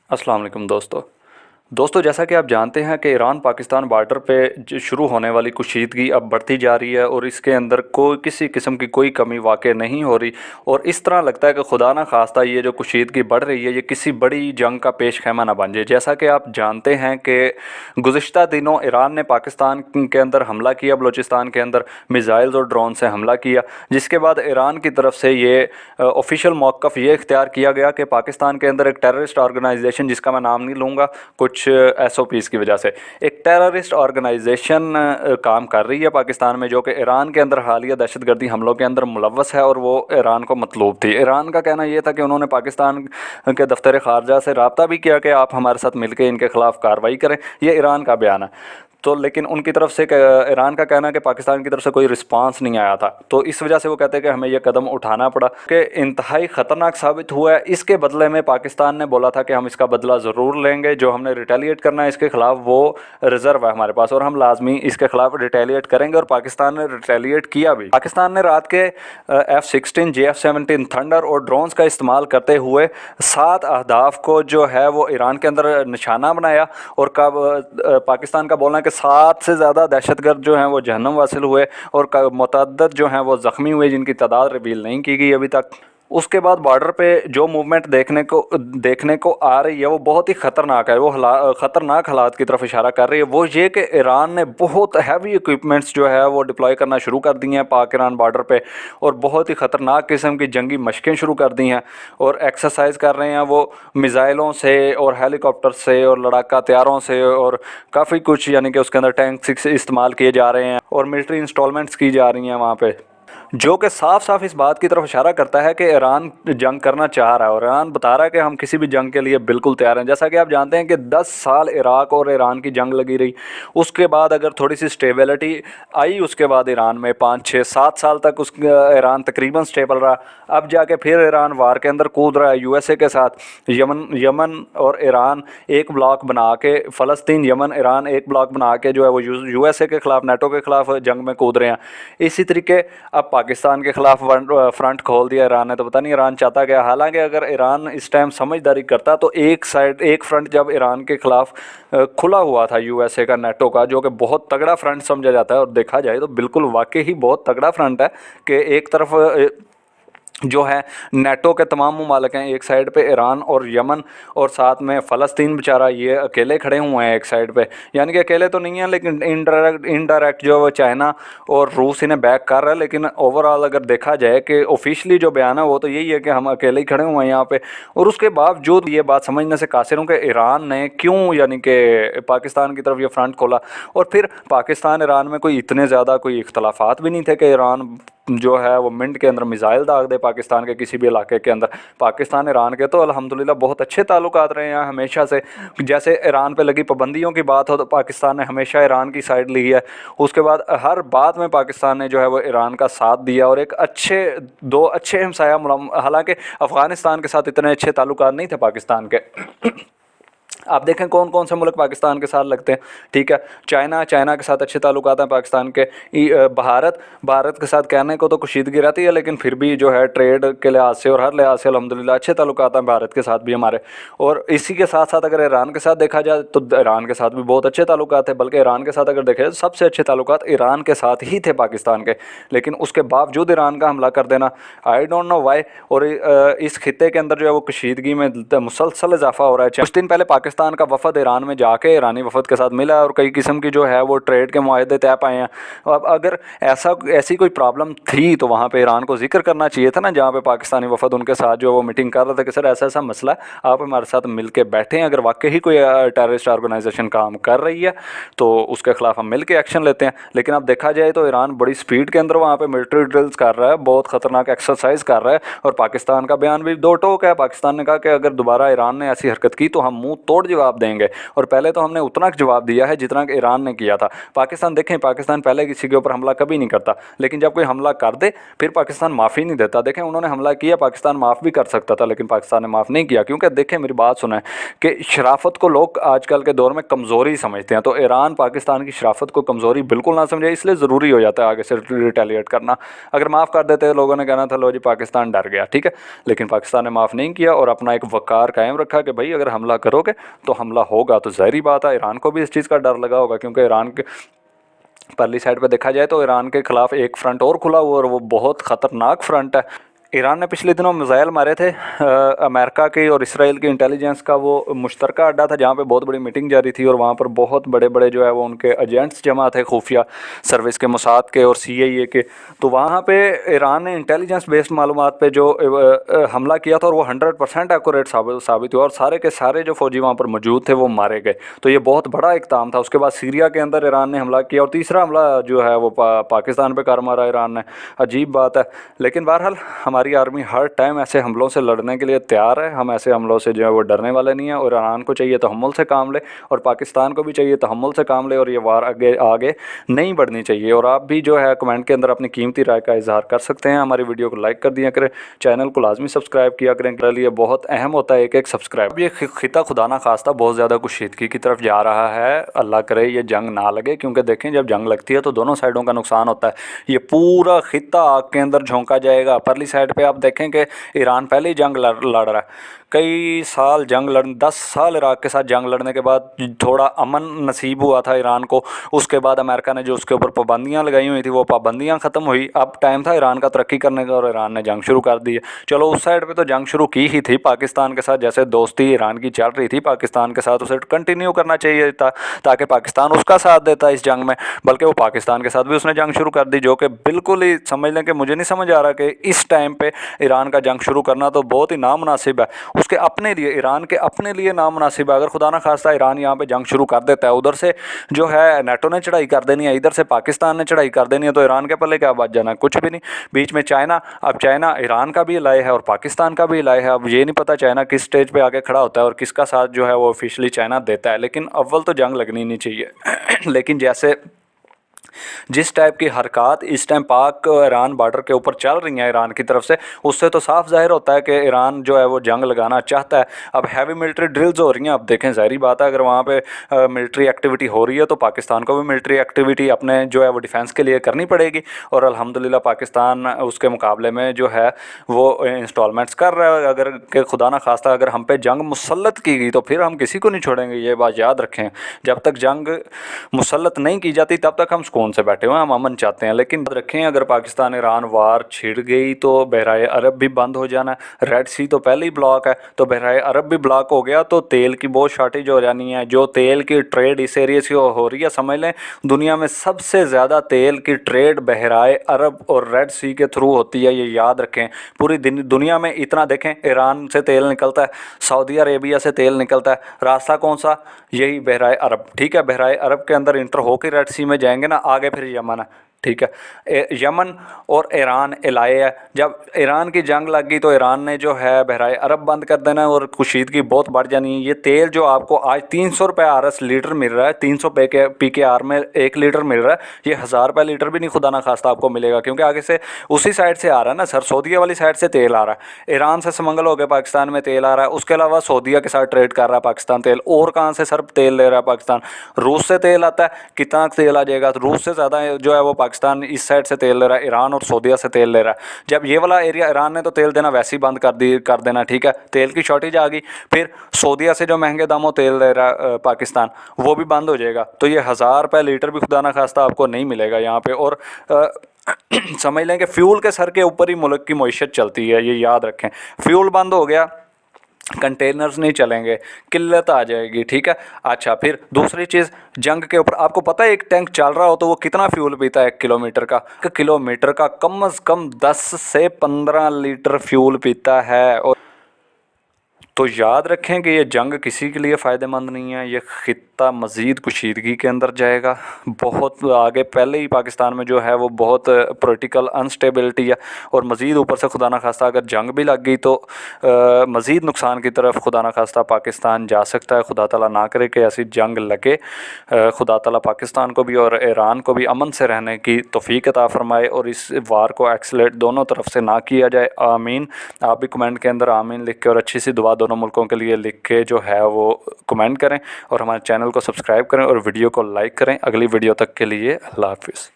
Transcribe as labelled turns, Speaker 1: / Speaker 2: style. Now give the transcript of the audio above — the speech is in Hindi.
Speaker 1: अस्सलाम वालेकुम दोस्तों जैसा कि आप जानते हैं कि ईरान पाकिस्तान बॉर्डर पे शुरू होने वाली कुशीदगी अब बढ़ती जा रही है और इसके अंदर कोई किसी किस्म की कोई कमी वाक़ई नहीं हो रही। और इस तरह लगता है कि खुदा ना खास्ता ये जो कुशीदगी बढ़ रही है ये किसी बड़ी जंग का पेश खैमा ना बन जाए। जैसा कि आप जानते हैं कि गुज़िश्ता दिनों ईरान ने पाकिस्तान के अंदर हमला किया, बलूचिस्तान के अंदर मिज़ाइल्स और ड्रोन से हमला किया, जिसके बाद ईरान की तरफ से ये ऑफिशियल मौक़िफ़ ये इख्तियार किया गया कि पाकिस्तान के अंदर एक टेररिस्ट ऑर्गेनाइजेशन, जिसका मैं नाम नहीं लूँगा कुछ SOPs की वजह से, एक टेररिस्ट ऑर्गेनाइजेशन काम कर रही है पाकिस्तान में, जो कि ईरान के अंदर हालिया दहशतगर्दी हमलों के अंदर मुलव्वस है और वो ईरान को मतलूब थी। ईरान का कहना यह था कि उन्होंने पाकिस्तान के दफ्तर ख़ारजा से रब्ता भी किया कि आप हमारे साथ मिलकर इनके ख़िलाफ़ कार्रवाई करें। ये ईरान का बयान है। तो लेकिन उनकी तरफ से ईरान का कहना है कि पाकिस्तान की तरफ से कोई रिस्पांस नहीं आया था, तो इस वजह से वो कहते हैं कि हमें यह कदम उठाना पड़ा कि इंतहाई ख़तरनाक साबित हुआ है। इसके बदले में पाकिस्तान ने बोला था कि हम इसका बदला ज़रूर लेंगे, जो हमने रिटेलिएट करना है इसके ख़िलाफ़ वो रिज़र्व है हमारे पास और हम लाजमी इसके ख़िलाफ़ रिटेलिएट करेंगे। और पाकिस्तान ने रिटेलिएट किया भी। पाकिस्तान ने रात के F-16 JF-17 थंडर और ड्रोन्स का इस्तेमाल करते हुए 7 अहदाफ को जो है वो ईरान के अंदर निशाना बनाया। और पाकिस्तान का बोलना है कि 7 से ज़्यादा दहशतगर्द जो हैं वो जहन्नम वासिल हुए और मुतअद्दिद जो हैं वो ज़ख्मी हुए, जिनकी तादाद रिवील नहीं की गई अभी तक। उसके बाद बॉर्डर पे जो मूवमेंट देखने को आ रही है वो बहुत ही ख़तरनाक है। वो ख़तरनाक हालात की तरफ इशारा कर रही है। वो ये कि ईरान ने बहुत हैवी इक्विपमेंट्स जो है वो डिप्लॉय करना शुरू कर दी हैं पाक ईरान बॉर्डर पे, और बहुत ही ख़तरनाक किस्म की जंगी मशक़ें शुरू कर दी हैं और एक्सरसाइज कर रहे हैं वो मिज़ाइलों से और हेलीकॉप्टर से और लड़ाका तैयारों से, और काफ़ी कुछ यानी कि उसके अंदर टैंक्स इस्तेमाल किए जा रहे हैं और मिलिट्री इंस्टॉलमेंट्स की जा रही हैं वहाँ पर, जो कि साफ साफ इस बात की तरफ इशारा करता है कि ईरान जंग करना चाह रहा है और ईरान बता रहा है कि हम किसी भी जंग के लिए बिल्कुल तैयार हैं। जैसा कि आप जानते हैं कि 10 साल इराक और ईरान की जंग लगी रही, उसके बाद अगर थोड़ी सी स्टेबिलिटी आई उसके बाद ईरान में 5 6 7 साल तक उस ईरान तकरीबन स्टेबल रहा। अब जाके फिर ईरान वार के अंदर कूद रहा है USA के साथ। यमन और ईरान एक ब्लॉक बना के, फ़लस्तीन यमन ईरान एक ब्लॉक बना के जो है वो USA के ख़िलाफ़, NATO के ख़िलाफ़ जंग में कूद रहे हैं। इसी तरीके अब पाकिस्तान के ख़िलाफ़ फ्रंट खोल दिया ईरान ने, तो पता नहीं ईरान चाहता क्या। हालांकि अगर ईरान इस टाइम समझदारी करता तो एक फ्रंट जब ईरान के ख़िलाफ़ खुला हुआ था USA का, NATO का, जो कि बहुत तगड़ा फ्रंट समझा जाता है और देखा जाए तो बिल्कुल वाकई ही बहुत तगड़ा फ्रंट है कि एक तरफ जो है NATO के तमाम ममालिक हैं, एक साइड पे ईरान और यमन, और साथ में फ़लस्तीन बेचारा ये अकेले खड़े हुए हैं एक साइड पे। यानी कि अकेले तो नहीं हैं लेकिन इनडायरेक्ट जो वो चाइना और रूस इन्हें बैक कर रहा है। लेकिन ओवरऑल अगर देखा जाए कि ऑफिशियली जो बयान है वो तो यही है कि हम अकेले ही खड़े हुए हैं यहाँ पे। और उसके बावजूद ये बात समझने से कासिर हूँ कि ईरान ने क्यों यानी कि पाकिस्तान की तरफ ये फ्रंट खोला। और फिर पाकिस्तान ईरान में कोई इतने ज़्यादा कोई इख्तलाफात भी नहीं थे कि ईरान जो है वो मिनट के अंदर मिसाइल दाग दे पाकिस्तान के किसी भी इलाके के अंदर। पाकिस्तान ईरान के तो अल्हम्दुलिल्लाह बहुत अच्छे ताल्लुकात रहे हैं हमेशा से। जैसे ईरान पे लगी पाबंदियों की बात हो तो पाकिस्तान ने हमेशा ईरान की साइड ली है। उसके बाद हर बात में पाकिस्तान ने जो है वो ईरान का साथ दिया और एक दो अच्छे हमसाया, हालांकि अफ़गानिस्तान के साथ इतने अच्छे ताल्लुकात नहीं थे पाकिस्तान के। आप देखें कौन कौन से मुल्क पाकिस्तान के साथ लगते हैं, ठीक है। चाइना के साथ अच्छे ताल्लुकात हैं पाकिस्तान के। भारत के साथ कहने को तो कुशीदगी रहती है, लेकिन फिर भी जो है ट्रेड के लिहाज से और हर लिहाज से अल्हम्दुलिल्लाह अच्छे ताल्लुकात हैं भारत के साथ भी हमारे। और इसी के साथ साथ अगर ईरान के साथ देखा जाए तो ईरान के साथ भी बहुत अच्छे ताल्लुकात हैं, बल्कि ईरान के साथ अगर देखे तो सबसे अच्छे ताल्लुकात ईरान के साथ ही थे पाकिस्तान के। लेकिन उसके बावजूद ईरान का हमला कर देना, आई डोंट नो वाई। और इस खित्ते के अंदर जो है वो कशीदगी में मुसलसल इजाफा हो रहा है। कुछ दिन पहले पाकिस्तान का वफद ईरान में जाके ईरानी वफद के साथ मिला और कई किस्म की जो है वो ट्रेड के मुआहदे तय पाए हैं। अब अगर ऐसी कोई प्रॉब्लम थी तो वहाँ पे ईरान को जिक्र करना चाहिए था ना, जहाँ पे पाकिस्तानी वफद उनके साथ जो वो मीटिंग कर रहे थे कि सर ऐसा ऐसा मसला है, आप हमारे साथ मिल के बैठें। अगर वाकई ही कोई टेररिस्ट ऑर्गेनाइजेशन काम कर रही है तो उसके खिलाफ हम मिल के एक्शन लेते हैं। लेकिन अब देखा जाए तो ईरान बड़ी स्पीड के अंदर वहाँ पर मिलिट्री ड्रिल्स कर रहा है, बहुत ख़तरनाक एक्सरसाइज कर रहा है। और पाकिस्तान का बयान भी दो टोक है। पाकिस्तान ने कहा कि अगर दोबारा ईरान ने ऐसी हरकत की तो हम मुँह तोड़ तोड़ जवाब देंगे। और पहले तो हमने उतना जवाब दिया है जितना कि ईरान ने किया था। पाकिस्तान देखें, पाकिस्तान पहले किसी के ऊपर हमला कभी नहीं करता, लेकिन जब कोई हमला कर दे फिर पाकिस्तान माफ़ी नहीं देता। देखें उन्होंने हमला किया, पाकिस्तान माफ़ भी कर सकता था, लेकिन पाकिस्तान ने माफ़ नहीं किया। क्योंकि देखें, मेरी बात सुना है कि शराफत को लोग आजकल के दौर में कमज़ोरी समझते हैं, तो ईरान पाकिस्तान की शराफत को कमज़ोरी बिल्कुल ना समझे, इसलिए ज़रूरी हो जाता है आगे से रिटेलिएट करना। अगर माफ़ कर देते लोगों ने कहना था लो जी पाकिस्तान डर गया, ठीक है, लेकिन पाकिस्तान ने माफ़ नहीं किया और अपना एक वक़ार कायम रखा कि भाई अगर हमला करोगे तो हमला होगा। तो ज़ाहिर बात है ईरान को भी इस चीज़ का डर लगा होगा, क्योंकि ईरान के परली साइड पे देखा जाए तो ईरान के खिलाफ एक फ्रंट और खुला हुआ और वो बहुत ख़तरनाक फ्रंट है। ईरान ने पिछले दिनों मिसाइल मारे थे अमेरिका की और इसराइल की इंटेलिजेंस का वो मुश्तरका अड्डा था जहाँ पे बहुत बड़ी मीटिंग जारी थी और वहाँ पर बहुत बड़े बड़े जो है वो उनके एजेंट्स जमा थे, खुफिया सर्विस के, मोसाद के और CIA के। तो वहाँ पे ईरान ने इंटेलिजेंस बेस्ड मालूमात पे जो हमला किया था और वो 100% एक्यूरेट साबित हुआ और सारे के सारे जो फौजी वहाँ पर मौजूद थे वो मारे गए। तो ये बहुत बड़ा इक़दाम था। उसके बाद सीरिया के अंदर ईरान ने हमला किया और तीसरा हमला जो है वो पाकिस्तान पर कर मारा ईरान ने। अजीब बात है, लेकिन बहरहाल हमारी आर्मी हर टाइम ऐसे हमलों से लड़ने के लिए तैयार है। हम ऐसे हमलों से जो है वो डरने वाले नहीं है और ईरान को चाहिए तहम्मुल से काम ले और पाकिस्तान को भी चाहिए तहम्मुल से काम ले और ये वार आगे आगे नहीं बढ़नी चाहिए। और आप भी जो है कमेंट के अंदर अपनी कीमती राय का इजहार कर सकते हैं। हमारी वीडियो को लाइक कर दिया करें, चैनल को लाजमी सब्सक्राइब किया करें, के लिए बहुत अहम होता है एक एक सब्सक्राइब। ये खिता खुदा ना खास्ता बहुत ज़्यादा कुशीदगी की तरफ जा रहा है। अल्लाह करे ये जंग ना लगे, क्योंकि देखें जब जंग लगती है तो दोनों साइडों का नुकसान होता है। ये पूरा खिता आग के अंदर झोंका जाएगा। परली साइड पे आप देखें कि ईरान पहले ही जंग लड़ रहा है, कई साल जंग लड़ 10 साल इराक के साथ जंग लड़ने के बाद थोड़ा अमन नसीब हुआ था ईरान को। उसके बाद अमेरिका ने जो उसके ऊपर पाबंदियां लगाई हुई थी वो पाबंदियां ख़त्म हुई। अब टाइम था ईरान का तरक्की करने का और ईरान ने जंग शुरू कर दी है। चलो उस साइड पे तो जंग शुरू की ही थी पाकिस्तान के साथ, जैसे दोस्ती ईरान की चल रही थी पाकिस्तान के साथ, उसे कंटिन्यू करना चाहिए था ताकि पाकिस्तान उसका साथ देता इस जंग में। बल्कि वो पाकिस्तान के साथ भी उसने जंग शुरू कर दी, जो कि बिल्कुल ही समझ लें कि मुझे नहीं समझ आ रहा कि इस टाइम पे ईरान का जंग शुरू करना तो बहुत ही नामुनासिब है उसके अपने लिए, ईरान के अपने लिए नामुनासिब है। अगर खुदा ना खास्ता ईरान यहाँ पे जंग शुरू कर देता है, उधर से जो है नेटो ने चढ़ाई कर देनी है, इधर से पाकिस्तान ने चढ़ाई कर देनी है, तो ईरान के पल्ले क्या बच जाना, कुछ भी नहीं। बीच में चाइना, अब चाइना ईरान का भी इलाय है और पाकिस्तान का भी इलाय है। अब ये नहीं पता चाइना किस स्टेज पे आके खड़ा होता है और किसका साथ जो है वो ऑफिशियली चाइना देता है, लेकिन अव्वल तो जंग लगनी नहीं चाहिए। लेकिन जैसे जिस टाइप की हरकत इस टाइम पाक ईरान बॉर्डर के ऊपर चल रही हैं ईरान की तरफ से, उससे तो साफ जाहिर होता है कि ईरान जो है वो जंग लगाना चाहता है। अब हैवी मिलिट्री ड्रिल्स हो रही हैं, अब देखें ज़ाहिर बात है अगर वहाँ पे मिलिट्री एक्टिविटी हो रही है तो पाकिस्तान को भी मिलिट्री एक्टिविटी अपने जो है वो डिफेंस के लिए करनी पड़ेगी। और अल्हम्दुलिल्लाह पाकिस्तान उसके मुकाबले में जो है वो इंस्टॉलमेंट्स कर रहा है। अगर के खुदा ना खास्ता अगर हम पे जंग मुसल्लत की गई तो फिर हम किसी को नहीं छोड़ेंगे, ये बात याद रखें। जब तक जंग मुसल्लत नहीं की जाती तब तक हम सुकून से बैठे हुए हैं, हम अमन चाहते हैं। लेकिन याद रखें अगर पाकिस्तान ईरान वार छिड़ गई तो बहराए अरब भी बंद हो जाना है। रेड सी तो पहले ही ब्लॉक है, तो बहराए अरब भी ब्लॉक हो गया तो तेल की बहुत शॉर्टेज हो जानी है। जो तेल की ट्रेड इस एरिया से हो रही है, समझ लें दुनिया में सबसे ज़्यादा तेल की ट्रेड बहराए अरब और रेड सी के थ्रू होती है, ये याद रखें। पूरी दुनिया में इतना देखें, ईरान से तेल निकलता है, सऊदी अरेबिया से तेल निकलता है, रास्ता कौन सा, यही बहराए अरब, ठीक है। बहराए अरब के अंदर इंटर होकर रेड सी में जाएंगे ना, आगे फिर यमन है, ठीक है। यमन और ईरान इलाए है। जब ईरान की जंग लग गई तो ईरान ने जो है बहराए अरब बंद कर देना और कुशीदगी बहुत बढ़ जानी है। ये तेल जो आपको आज 300 रुपये RS लीटर मिल रहा है, 300 PKR में 1 लीटर मिल रहा है, ये 1000 रुपये लीटर भी नहीं खुदा ना खास्ता आपको मिलेगा, क्योंकि आगे से उसी साइड से आ रहा है ना सर, सऊदीया वाली साइड से तेल आ रहा है। ईरान से समंगल हो गया, पाकिस्तान में तेल आ रहा है, उसके अलावा सऊदीया के साथ ट्रेड कर रहा है पाकिस्तान तेल। और कहाँ से सर तेल ले रहा है पाकिस्तान, रूस से तेल आता है, कितना तेल आ जाएगा, तो रूस से ज़्यादा जो है वो पाकिस्तान इस साइड से तेल ले रहा है, ईरान और सऊदीया से तेल ले रहा है। जब ये वाला एरिया ईरान ने तो तेल देना वैसे ही बंद कर देना, ठीक है, तेल की शॉर्टेज आ गई। फिर सऊदीया से जो महंगे दामों तेल ले रहा है पाकिस्तान, वो भी बंद हो जाएगा। तो ये 1000 रुपये लीटर भी खुदा ना खास्ता आपको नहीं मिलेगा यहाँ पे। और समझ लें कि फ्यूल के सर के ऊपर ही मुल्क की मईशत चलती है, ये याद रखें। फ्यूल बंद हो गया, कंटेनर्स नहीं चलेंगे, किल्लत आ जाएगी, ठीक है। अच्छा, फिर दूसरी चीज़ जंग के ऊपर आपको पता है एक टैंक चल रहा हो तो वो कितना फ्यूल पीता है 1 किलोमीटर का, कम से कम 10 से 15 लीटर फ्यूल पीता है। और तो याद रखें कि ये जंग किसी के लिए फ़ायदेमंद नहीं है। ये ख़ित्ता मज़ीद कुशीदगी के अंदर जाएगा, बहुत आगे। पहले ही पाकिस्तान में जो है वो बहुत पॉलिटिकल अनस्टेबिलिटी है, और मज़ीद ऊपर से खुदा न खास्ता अगर जंग भी लग गई तो मज़ीद नुकसान की तरफ खुदा न खास्ता पाकिस्तान जा सकता है। खुदा ताला ना करे कि ऐसी जंग लगे। खुदा ताला पाकिस्तान को भी और ईरान को भी अमन से रहने की तौफीक अता फ़रमाए, और इस वार को एक्सलेट दोनों तरफ से ना किया जाए। आमीन। आप भी कमेंट के अंदर आमीन लिख के और अच्छी सी दुआ दोनों मुल्कों के लिए लिख के जो है वो कमेंट करें, और हमारे चैनल को सब्सक्राइब करें और वीडियो को लाइक करें। अगली वीडियो तक के लिए अल्लाह हाफिज़।